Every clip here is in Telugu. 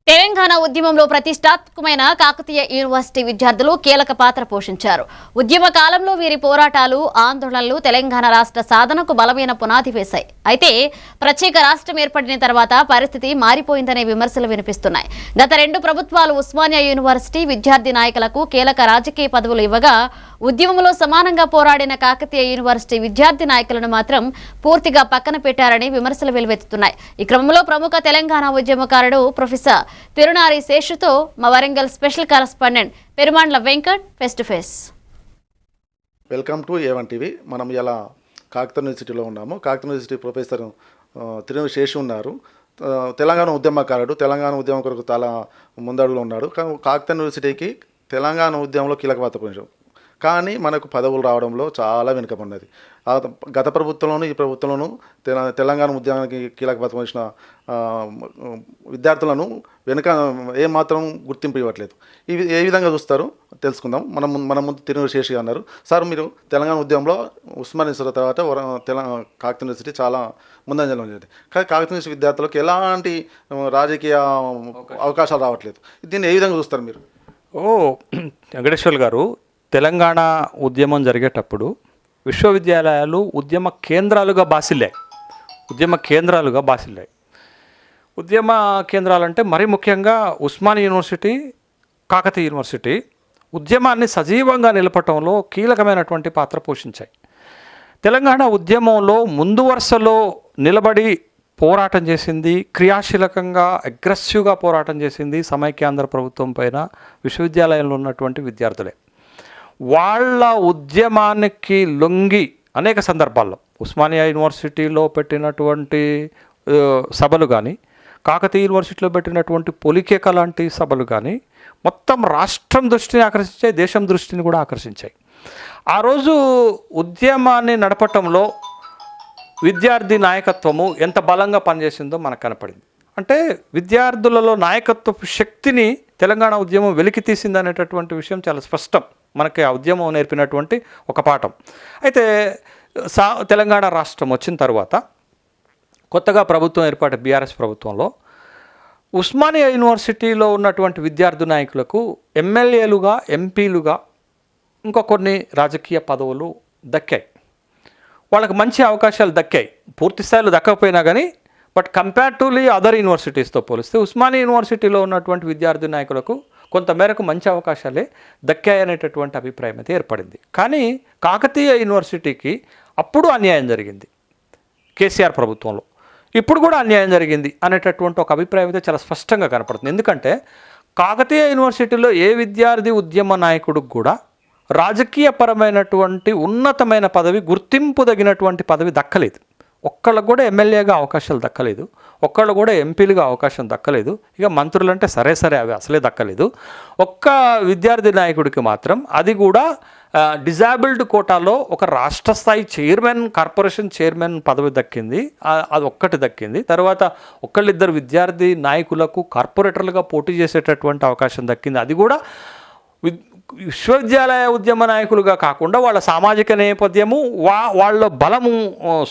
తెలంగాణ ఉద్యమంలో ప్రతిష్టాత్మకమైన కాకతీయ యూనివర్సిటీ విద్యార్థులు కీలక పాత్ర పోషించారు. ఉద్యమ కాలంలో వీరి పోరాటాలు, ఆందోళనలు తెలంగాణ రాష్ట్ర సాధనకు బలమైన పునాది వేశాయి. అయితే ప్రత్యేక రాష్ట్రం ఏర్పడిన తర్వాత పరిస్థితి మారిపోయిందనే విమర్శలు వినిపిస్తున్నాయి. గత 2 ప్రభుత్వాలు ఉస్మానియా యూనివర్సిటీ విద్యార్థి నాయకులకు కీలక రాజకీయ పదవులు ఇవ్వగా, ఉద్యమంలో సమానంగా పోరాడిన కాకతీయ యూనివర్సిటీ విద్యార్థి నాయకులను మాత్రం పూర్తిగా పక్కన పెట్టారని విమర్శలు వెలువెత్తుతున్నాయి. ఈ క్రమంలో ప్రముఖ తెలంగాణ ఉద్యమకారుడు ప్రొఫెసర్ తిరునారి శేషుతో మా Warangal special correspondent Perumandla Venkat face to face. Welcome to A1 TV. మనం ఇలా కాకతీయ యూనివర్సిటీలో ఉన్నాము. కాకతీయ యూనివర్సిటీ ప్రొఫెసర్ తిరునారి శేషు ఉన్నారు. తెలంగాణ ఉద్యమకారుడు. తెలంగాణ ఉద్యమం కొరకు చాలా ముందడుగులో ఉన్నాడు. కాకతీయ యూనివర్సిటీకి తెలంగాణ ఉద్యమంలో కీలక పాత్ర పోషించాడు. కానీ మనకు పదవులు రావడంలో చాలా వెనుకబడినది. గత ప్రభుత్వంలోనూ ఈ ప్రభుత్వంలోనూ తెలంగాణ ఉద్యమానికి కీలక పాత్ర పోషించిన విద్యార్థులను ఏమాత్రం గుర్తింపు ఇవ్వట్లేదు. ఇవి ఏ విధంగా చూస్తారు తెలుసుకుందాం. మన ముందు తిరునారి శేషు అన్నారు. సార్, మీరు తెలంగాణ ఉద్యమంలో ఉస్మానియా తర్వాత కాకతీయ యూనివర్సిటీ చాలా ముందంజలో ఉంది. కానీ కాకతీయ యూనివర్సిటీ విద్యార్థులకు ఎలాంటి రాజకీయ అవకాశాలు రావట్లేదు. దీన్ని ఏ విధంగా చూస్తారు మీరు? వెంకటేశ్వర్ గారు, తెలంగాణ ఉద్యమం జరిగేటప్పుడు విశ్వవిద్యాలయాలు ఉద్యమ కేంద్రాలుగా బాసిల్లాయి. ఉద్యమ కేంద్రాలంటే మరీ ముఖ్యంగా ఉస్మానియా యూనివర్సిటీ, కాకతీయ యూనివర్సిటీ ఉద్యమాన్ని సజీవంగా నిలపటంలో కీలకమైనటువంటి పాత్ర పోషించాయి. తెలంగాణ ఉద్యమంలో ముందు వరుసలో నిలబడి పోరాటం చేసింది, క్రియాశీలకంగా అగ్రెసివ్గా పోరాటం చేసింది సమైక్యాంధ్ర ప్రభుత్వం పైన విశ్వవిద్యాలయంలో ఉన్నటువంటి విద్యార్థులే. వాళ్ళ ఉద్యమానికి లొంగి అనేక సందర్భాల్లో ఉస్మానియా యూనివర్సిటీలో పెట్టినటువంటి సభలు కానీ, కాకతీయ యూనివర్సిటీలో పెట్టినటువంటి పొలికేక లాంటి సభలు కానీ మొత్తం రాష్ట్రం దృష్టిని ఆకర్షించాయి, దేశం దృష్టిని కూడా ఆకర్షించాయి. ఆ రోజు ఉద్యమాన్ని నడపటంలో విద్యార్థి నాయకత్వము ఎంత బలంగా పనిచేసిందో మనకు కనపడింది. అంటే విద్యార్థులలో నాయకత్వపు శక్తిని తెలంగాణ ఉద్యమం వెలికి తీసిందనేటటువంటి విషయం చాలా స్పష్టం. మనకి ఆ ఉద్యమం నేర్పినటువంటి ఒక పాఠం. అయితే తెలంగాణ రాష్ట్రం వచ్చిన తర్వాత కొత్తగా ప్రభుత్వం ఏర్పాటు బీఆర్ఎస్ ప్రభుత్వంలో ఉస్మానియా యూనివర్సిటీలో ఉన్నటువంటి విద్యార్థి నాయకులకు ఎమ్మెల్యేలుగా, ఎంపీలుగా ఇంకా కొన్ని రాజకీయ పదవులు దక్కాయి. వాళ్ళకి మంచి అవకాశాలు దక్కాయి. పూర్తి స్థాయిలో దక్కకపోయినా కానీ బట్ కంపేర్టివ్లీ అదర్ యూనివర్సిటీస్తో పోలిస్తే ఉస్మానియా యూనివర్సిటీలో ఉన్నటువంటి విద్యార్థి నాయకులకు కొంతమేరకు మంచి అవకాశాలే దక్కాయనేటటువంటి అభిప్రాయం అయితే ఏర్పడింది. కానీ కాకతీయ యూనివర్సిటీకి అప్పుడు అన్యాయం జరిగింది కేసీఆర్ ప్రభుత్వంలో, ఇప్పుడు కూడా అన్యాయం జరిగింది అనేటటువంటి ఒక అభిప్రాయం అయితే చాలా స్పష్టంగా కనపడుతుంది. ఎందుకంటే కాకతీయ యూనివర్సిటీలో ఏ విద్యార్థి ఉద్యమ నాయకుడికి కూడా రాజకీయపరమైనటువంటి ఉన్నతమైన పదవి, గుర్తింపు తగినటువంటి పదవి దక్కలేదు. ఒక్కళ్ళకు కూడా ఎమ్మెల్యేగా అవకాశాలు దక్కలేదు, ఒక్కళ్ళు కూడా ఎంపీలుగా అవకాశం దక్కలేదు. ఇక మంత్రులు అంటే సరే అవి అసలే దక్కలేదు. ఒక్క విద్యార్థి నాయకుడికి మాత్రం, అది కూడా డిజాబిల్డ్ కోటాలో ఒక రాష్ట్ర స్థాయి చైర్మన్, కార్పొరేషన్ చైర్మన్ పదవి దక్కింది. అది ఒక్కటి దక్కింది. తర్వాత ఒక్కళ్ళిద్దరు విద్యార్థి నాయకులకు కార్పొరేటర్లుగా పోటీ చేసేటటువంటి అవకాశం దక్కింది. అది కూడా విశ్వవిద్యాలయ ఉద్యమ నాయకులుగా కాకుండా వాళ్ళ సామాజిక నేపథ్యము, వాళ్ళ బలము,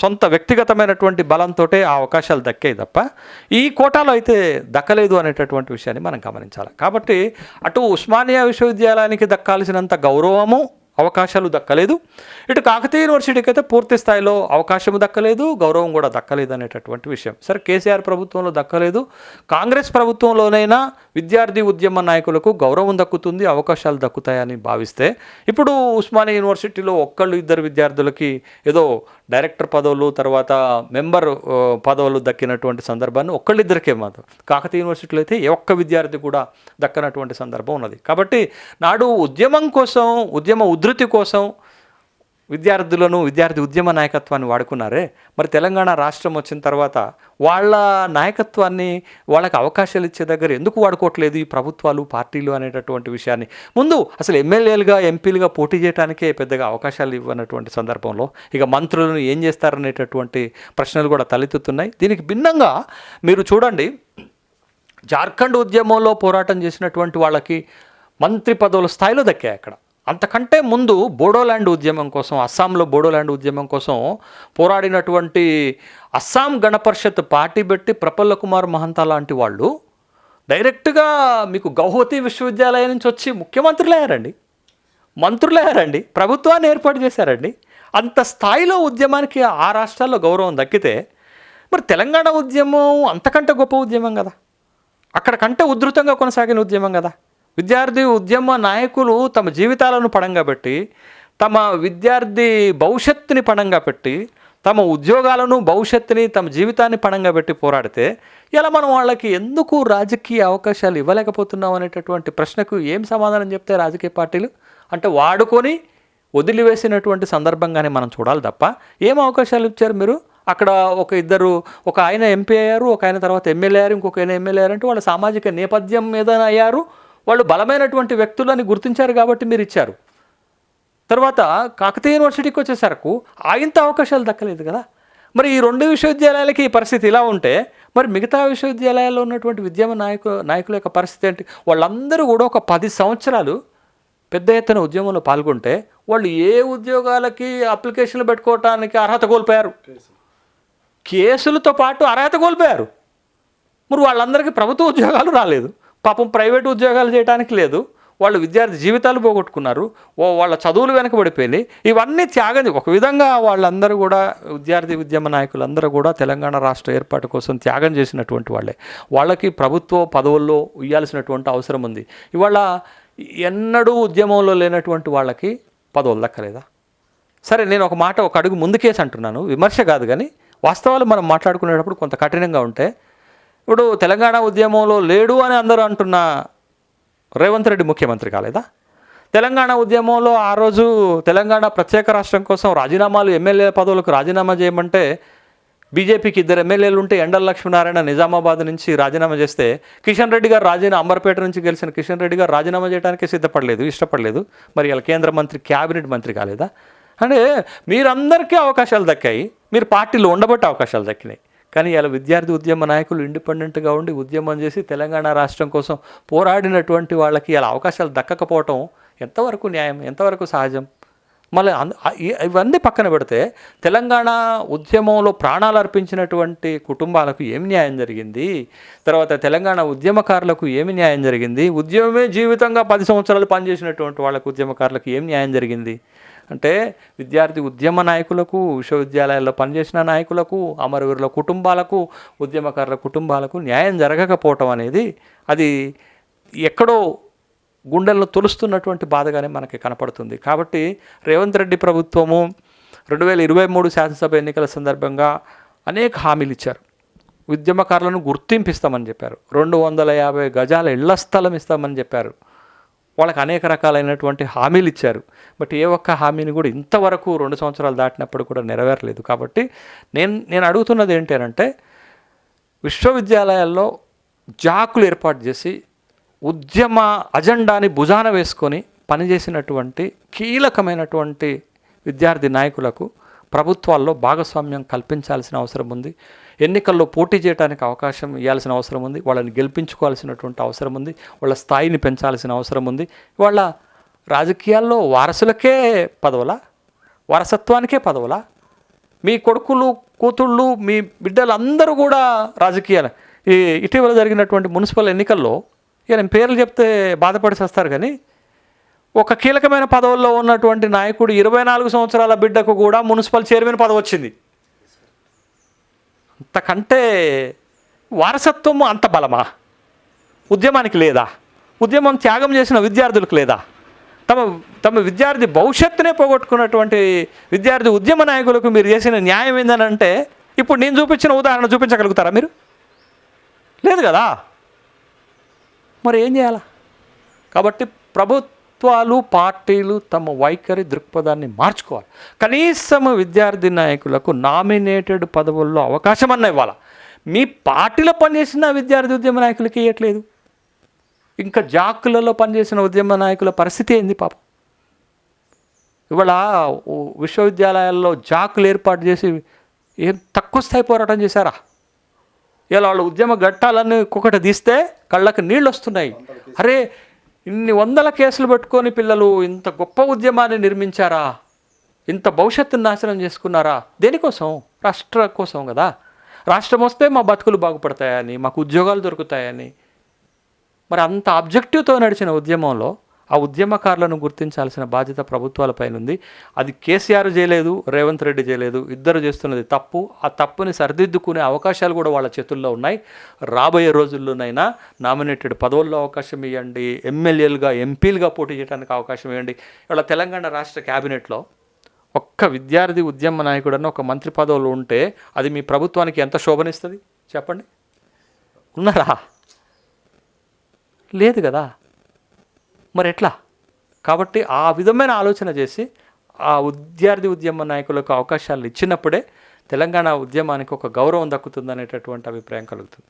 సొంత వ్యక్తిగతమైనటువంటి బలంతో ఆ అవకాశాలు దక్కాయి తప్ప ఈ కోటాలో అయితే దక్కలేదు అనేటటువంటి విషయాన్ని మనం గమనించాలి. కాబట్టి అటు ఉస్మానియా విశ్వవిద్యాలయానికి దక్కాల్సినంత గౌరవము, అవకాశాలు దక్కలేదు. ఇటు కాకతీయ యూనివర్సిటీకి అయితే పూర్తి స్థాయిలో అవకాశం దక్కలేదు, గౌరవం కూడా దక్కలేదు అనేటటువంటి విషయం. సరే, కేసీఆర్ ప్రభుత్వంలో దక్కలేదు, కాంగ్రెస్ ప్రభుత్వంలోనైనా విద్యార్థి ఉద్యమ నాయకులకు గౌరవం దక్కుతుంది, అవకాశాలు దక్కుతాయని భావిస్తే ఇప్పుడు ఉస్మానియా యూనివర్సిటీలో ఇద్దరు విద్యార్థులకి ఏదో డైరెక్టర్ పదవులు, తర్వాత మెంబర్ పదవులు దక్కినటువంటి సందర్భాన్ని ఒక్కళ్ళిద్దరికే మాత్రం, కాకతీయ యూనివర్సిటీలో అయితే ఏ ఒక్క విద్యార్థి కూడా దక్కనటువంటి సందర్భం ఉన్నది. కాబట్టి నాడు ఉద్యమం కోసం, ఉద్యమ ఉధృతి కోసం విద్యార్థి ఉద్యమ నాయకత్వాన్ని వాడుకున్నారే, మరి తెలంగాణ రాష్ట్రం వచ్చిన తర్వాత వాళ్ళ నాయకత్వాన్ని, వాళ్ళకి అవకాశాలు ఇచ్చే దగ్గర ఎందుకు వాడుకోవట్లేదు ఈ ప్రభుత్వాలు, పార్టీలు అనేటటువంటి విషయాన్ని ముందు అసలు ఎమ్మెల్యేలుగా, ఎంపీలుగా పోటీ చేయడానికే పెద్దగా అవకాశాలు ఇవ్వనటువంటి సందర్భంలో ఇక మంత్రులను ఏం చేస్తారనేటటువంటి ప్రశ్నలు కూడా తలెత్తుతున్నాయి. దీనికి భిన్నంగా మీరు చూడండి, జార్ఖండ్ ఉద్యమంలో పోరాటం చేసినటువంటి వాళ్ళకి మంత్రి పదవుల స్థాయిలో దక్కాయి. అక్కడ అంతకంటే ముందు బోడోల్యాండ్ ఉద్యమం కోసం, అస్సాంలో బోడోల్యాండ్ ఉద్యమం కోసం పోరాడినటువంటి అస్సాం గణపరిషత్ పార్టీ పెట్టి ప్రఫుల్ల కుమార్ మహంతా లాంటి వాళ్ళు డైరెక్ట్గా మీకు గౌహతి విశ్వవిద్యాలయం నుంచి వచ్చి ముఖ్యమంత్రులు అయ్యారండి, మంత్రులు అయ్యారండి, ప్రభుత్వాన్ని ఏర్పాటు చేశారండి. అంత స్థాయిలో ఉద్యమానికి ఆ రాష్ట్రాల్లో గౌరవం దక్కితే మరి తెలంగాణ ఉద్యమం అంతకంటే గొప్ప ఉద్యమం కదా, అక్కడికంటే ఉధృతంగా కొనసాగిన ఉద్యమం కదా. విద్యార్థి ఉద్యమ నాయకులు తమ జీవితాలను పణంగా పెట్టి, తమ విద్యార్థి భవిష్యత్తుని పణంగా పెట్టి, తమ ఉద్యోగాలను భవిష్యత్తుని తమ జీవితాన్ని పణంగా పెట్టి పోరాడితే ఇలా మనం వాళ్ళకి ఎందుకు రాజకీయ అవకాశాలు ఇవ్వలేకపోతున్నాం అనేటటువంటి ప్రశ్నకు ఏం సమాధానం చెప్తే రాజకీయ పార్టీలు? అంటే వాడుకొని వదిలివేసినటువంటి సందర్భంగానే మనం చూడాలి తప్ప ఏం అవకాశాలు ఇచ్చారు మీరు? అక్కడ ఒక ఆయన ఎంపీ అయ్యారు, ఒక ఆయన తర్వాత ఎమ్మెల్యే అయ్యారు, ఇంకొక ఆయన ఎమ్మెల్యే అయ్యారు. అంటే వాళ్ళ సామాజిక నేపథ్యం మీద అయ్యారు, వాళ్ళు బలమైనటువంటి వ్యక్తులని గుర్తించారు కాబట్టి మీరు ఇచ్చారు. తర్వాత కాకతీయ యూనివర్సిటీకి వచ్చేసరికి ఆయంత అవకాశాలు దక్కలేదు కదా. మరి ఈ 2 విశ్వవిద్యాలయాలకి ఈ పరిస్థితి ఇలా ఉంటే మరి మిగతా విశ్వవిద్యాలయాల్లో ఉన్నటువంటి ఉద్యమ నాయకుల యొక్క పరిస్థితి ఏంటి? వాళ్ళందరూ కూడా ఒక 10 సంవత్సరాలు పెద్ద ఎత్తున ఉద్యమంలో పాల్గొంటే వాళ్ళు ఏ ఉద్యోగాలకి అప్లికేషన్లు పెట్టుకోవటానికి అర్హత కోల్పోయారు, కేసులతో పాటు అర్హత కోల్పోయారు. మరి వాళ్ళందరికీ ప్రభుత్వ ఉద్యోగాలు రాలేదు, పాపం ప్రైవేటు ఉద్యోగాలు చేయడానికి లేదు, వాళ్ళు విద్యార్థి జీవితాలు పోగొట్టుకున్నారు, వాళ్ళ చదువులు వెనకబడిపోయినాయి. ఇవన్నీ త్యాగం. ఒక విధంగా వాళ్ళందరూ కూడా విద్యార్థి ఉద్యమ నాయకులందరూ కూడా తెలంగాణ రాష్ట్ర ఏర్పాటు కోసం త్యాగం చేసినటువంటి వాళ్ళే. వాళ్ళకి ప్రభుత్వ పదవుల్లో ఇవ్వాల్సినటువంటి అవసరం ఉంది. ఇవాళ ఎన్నడూ ఉద్యమంలో లేనటువంటి వాళ్ళకి పదవులు దక్కలేదా? సరే, నేను ఒక అడుగు ముందుకేసి అంటున్నాను, విమర్శ కాదు, కానీ వాస్తవాలు మనం మాట్లాడుకునేటప్పుడు కొంత కఠినంగా ఉంటే, ఇప్పుడు తెలంగాణ ఉద్యమంలో లేడు అని అందరూ అంటున్న రేవంత్ రెడ్డి ముఖ్యమంత్రి కాలేదా? తెలంగాణ ఉద్యమంలో ఆ రోజు తెలంగాణ ప్రత్యేక రాష్ట్రం కోసం రాజీనామాలు, ఎమ్మెల్యే పదవులకు రాజీనామా చేయమంటే బీజేపీకి 2 ఎమ్మెల్యేలు ఉంటే ఎండల లక్ష్మీనారాయణ నిజామాబాద్ నుంచి రాజీనామా చేస్తే కిషన్ రెడ్డి గారు అంబర్పేట నుంచి గెలిచిన కిషన్ రెడ్డి గారు రాజీనామా చేయడానికి ఇష్టపడలేదు. మరి ఇలా కేంద్ర మంత్రి, క్యాబినెట్ మంత్రి కాలేదా? అంటే మీరందరికీ అవకాశాలు దక్కాయి, మీరు పార్టీలో ఉండబట్టి అవకాశాలు దక్కినాయి. కానీ ఇలా విద్యార్థి ఉద్యమ నాయకులు ఇండిపెండెంట్గా ఉండి ఉద్యమం చేసి తెలంగాణ రాష్ట్రం కోసం పోరాడినటువంటి వాళ్ళకి ఇలా అవకాశాలు దక్కకపోవటం ఎంతవరకు న్యాయం, ఎంతవరకు సహజం? మళ్ళీ ఇవన్నీ పక్కన పెడితే తెలంగాణ ఉద్యమంలో ప్రాణాలు అర్పించినటువంటి కుటుంబాలకు ఏమి న్యాయం జరిగింది? తర్వాత తెలంగాణ ఉద్యమకారులకు ఏమి న్యాయం జరిగింది? ఉద్యమమే జీవితంగా 10 సంవత్సరాలు పనిచేసినటువంటి వాళ్ళకు ఉద్యమకారులకు ఏం న్యాయం జరిగింది? అంటే విద్యార్థి ఉద్యమ నాయకులకు, విశ్వవిద్యాలయాల్లో పనిచేసిన నాయకులకు, అమరవీరుల కుటుంబాలకు, ఉద్యమకారుల కుటుంబాలకు న్యాయం జరగకపోవటం అనేది అది ఎక్కడో గుండెల్లో తొలుస్తున్నటువంటి బాధగానే మనకి కనపడుతుంది. కాబట్టి రేవంత్ రెడ్డి ప్రభుత్వము 2023 శాసనసభ ఎన్నికల సందర్భంగా అనేక హామీలు ఇచ్చారు. ఉద్యమకారులను గుర్తింపిస్తామని చెప్పారు, 250 గజాల ఇళ్ల స్థలం ఇస్తామని చెప్పారు, వాళ్ళకి అనేక రకాలైనటువంటి హామీలు ఇచ్చారు. బట్ ఏ ఒక్క హామీని కూడా ఇంతవరకు 2 సంవత్సరాలు దాటినప్పుడు కూడా నెరవేరలేదు. కాబట్టి నేను అడుగుతున్నది ఏంటంటే, విశ్వవిద్యాలయాల్లో జాకులు ఏర్పాటు చేసి ఉద్యమ అజెండాని భుజాన వేసుకొని పనిచేసినటువంటి కీలకమైనటువంటి విద్యార్థి నాయకులకు ప్రభుత్వాల్లో భాగస్వామ్యం కల్పించాల్సిన అవసరం ఉంది. ఎన్నికల్లో పోటీ చేయడానికి అవకాశం ఇవ్వాల్సిన అవసరం ఉంది. వాళ్ళని గెలిపించుకోవాల్సినటువంటి అవసరం ఉంది. వాళ్ళ స్థాయిని పెంచాల్సిన అవసరం ఉంది. వాళ్ళ రాజకీయాల్లో వారసులకే పదవులా, వారసత్వానికే పదవులా? మీ కొడుకులు, కూతుళ్ళు, మీ బిడ్డలందరూ కూడా రాజకీయాలు. ఇటీవల జరిగినటువంటి మున్సిపల్ ఎన్నికల్లో నేను పేర్లు చెప్తే బాధపడి వస్తారు, కానీ ఒక కీలకమైన పదవుల్లో ఉన్నటువంటి నాయకుడు 24 సంవత్సరాల బిడ్డకు కూడా మున్సిపల్ చైర్మన్ పదవి వచ్చింది. అంతకంటే వారసత్వం అంత బలమా? ఉద్యమానికి లేదా? ఉద్యమం త్యాగం చేసిన విద్యార్థులకు లేదా? తమ విద్యార్థి భవిష్యత్తునే పోగొట్టుకున్నటువంటి విద్యార్థి ఉద్యమ నాయకులకు మీరు చేసిన న్యాయం ఏందని అంటే, ఇప్పుడు నేను చూపించిన ఉదాహరణ చూపించగలుగుతారా మీరు? లేదు కదా. మరి ఏం చేయాలా? కాబట్టి ప్రభుత్వాలు, పార్టీలు తమ వైఖరి, దృక్పథాన్ని మార్చుకోవాలి. కనీసం విద్యార్థి నాయకులకు నామినేటెడ్ పదవుల్లో అవకాశం అన్న ఇవ్వాలి. మీ పార్టీలో పనిచేసిన విద్యార్థి ఉద్యమ నాయకులకి ఇవ్వట్లేదు. ఇంకా జాకులలో పనిచేసిన ఉద్యమ నాయకుల పరిస్థితి ఏంది పాపం? ఇవాళ విశ్వవిద్యాలయాల్లో జాకులు ఏర్పాటు చేసి ఏం తక్కువ స్థాయి పోరాటం చేశారా? ఇలా వాళ్ళు ఉద్యమ ఘట్టాలన్నీ ఒక్కొక్కటి తీస్తే కళ్ళకి నీళ్ళు వస్తున్నాయి. అరే, ఇన్ని 100 కేసులు పెట్టుకొని పిల్లలు ఇంత గొప్ప ఉద్యమాన్ని నిర్మించారా? ఇంత భవిష్యత్తును నాశనం చేసుకున్నారా? దేనికోసం? రాష్ట్ర కోసం కదా. రాష్ట్రం వస్తే మా బతుకులు బాగుపడతాయని, మాకు ఉద్యోగాలు దొరుకుతాయని. మరి అంత ఆబ్జెక్టివ్తో నడిచిన ఉద్యమంలో ఆ ఉద్యమకారులను గుర్తించాల్సిన బాధ్యత ప్రభుత్వాలపైన ఉంది. అది కేసీఆర్ చేయలేదు, రేవంత్ రెడ్డి చేయలేదు, ఇద్దరు చేస్తున్నది తప్పు. ఆ తప్పుని సరిదిద్దుకునే అవకాశాలు కూడా వాళ్ళ చేతుల్లో ఉన్నాయి. రాబోయే రోజుల్లోనైనా నామినేటెడ్ పదవుల్లో అవకాశం ఇవ్వండి, ఎమ్మెల్యేలుగా ఎంపీలుగా పోటీ చేయడానికి అవకాశం ఇవ్వండి. ఇవాళ తెలంగాణ రాష్ట్ర క్యాబినెట్లో ఒక్క విద్యార్థి ఉద్యమ నాయకుడన్న ఒక మంత్రి పదవులు ఉంటే అది మీ ప్రభుత్వానికి ఎంత శోభనిస్తుంది చెప్పండి? ఉన్నారా? లేదు కదా. మరి ఎట్లా? కాబట్టి ఆ విధమైన ఆలోచన చేసి ఆ విద్యార్థి ఉద్యమ నాయకులకు అవకాశాలు ఇచ్చినప్పుడే తెలంగాణ ఉద్యమానికి ఒక గౌరవం దక్కుతుందనేటటువంటి అభిప్రాయం కలుగుతుంది.